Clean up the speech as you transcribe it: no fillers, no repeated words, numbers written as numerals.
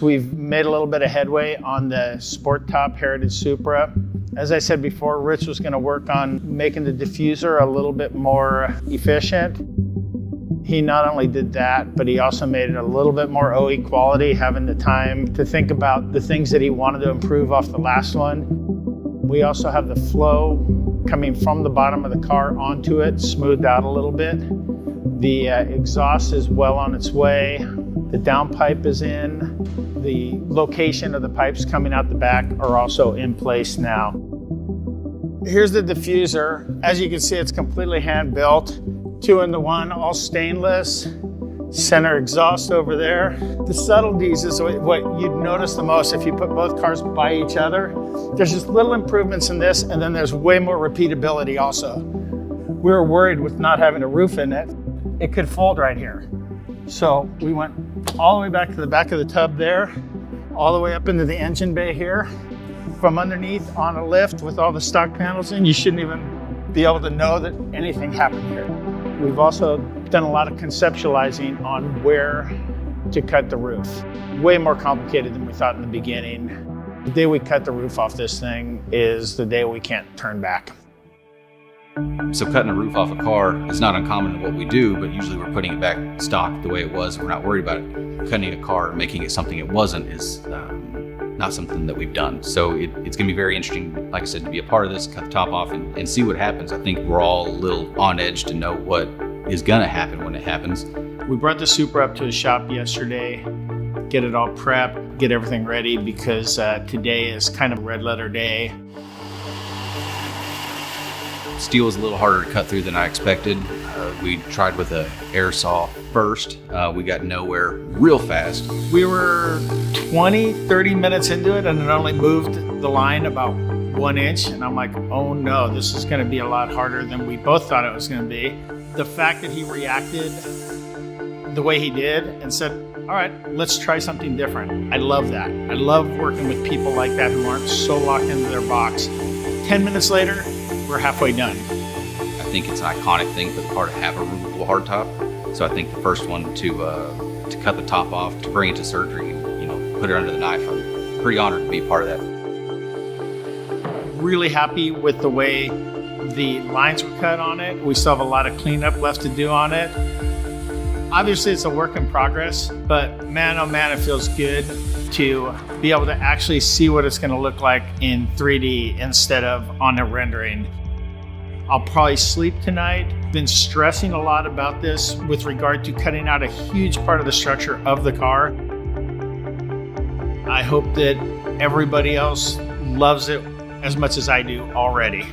We've made a little bit of headway on the Sport Top Heritage Supra. As I said before, Rich was going to work on making the diffuser a little bit more efficient. He not only did that, but he also made it a little bit more OE quality, having the time to think about the things that he wanted to improve off the last one. We also have the flow coming from the bottom of the car onto it, smoothed out a little bit. The exhaust is well on its way. The downpipe is in. The location of the pipes coming out the back are also in place now. Here's the diffuser. As you can see, it's completely hand-built. 2-in-1, all stainless. Center exhaust over there. The subtleties is what you'd notice the most if you put both cars by each other. There's just little improvements in this, and then there's way more repeatability also. We were worried with not having a roof in it. It could fold right here. So we went all the way back to the back of the tub there, all the way up into the engine bay here. From underneath on a lift with all the stock panels in, you shouldn't even be able to know that anything happened here. We've also done a lot of conceptualizing on where to cut the roof. Way more complicated than we thought in the beginning. The day we cut the roof off this thing is the day we can't turn back. So cutting a roof off a car is not uncommon in what we do, but usually we're putting it back stock the way it was. We're not worried about it. Cutting a car and making it something it wasn't is not something that we've done. So it's gonna be very interesting, like I said, to be a part of this, cut the top off and see what happens. I think we're all a little on edge to know what is gonna happen when it happens. We brought the Supra up to the shop yesterday, get it all prepped, get everything ready, because today is kind of a red letter day. Steel was a little harder to cut through than I expected. We tried with an air saw first. We got nowhere real fast. We were 20-30 minutes into it, and it only moved the line about 1 inch. And I'm like, oh no, this is gonna be a lot harder than we both thought it was gonna be. The fact that he reacted the way he did and said, all right, let's try something different. I love that. I love working with people like that who aren't so locked into their box. 10 minutes later, we're halfway done. I think it's an iconic thing for the car to have a removable hardtop. So I think the first one to cut the top off, to bring it to surgery, put it under the knife, I'm pretty honored to be a part of that. Really happy with the way the lines were cut on it. We still have a lot of cleanup left to do on it. Obviously it's a work in progress, but man, oh man, it feels good to be able to actually see what it's going to look like in 3D instead of on a rendering. I'll probably sleep tonight. Been stressing a lot about this with regard to cutting out a huge part of the structure of the car. I hope that everybody else loves it as much as I do already.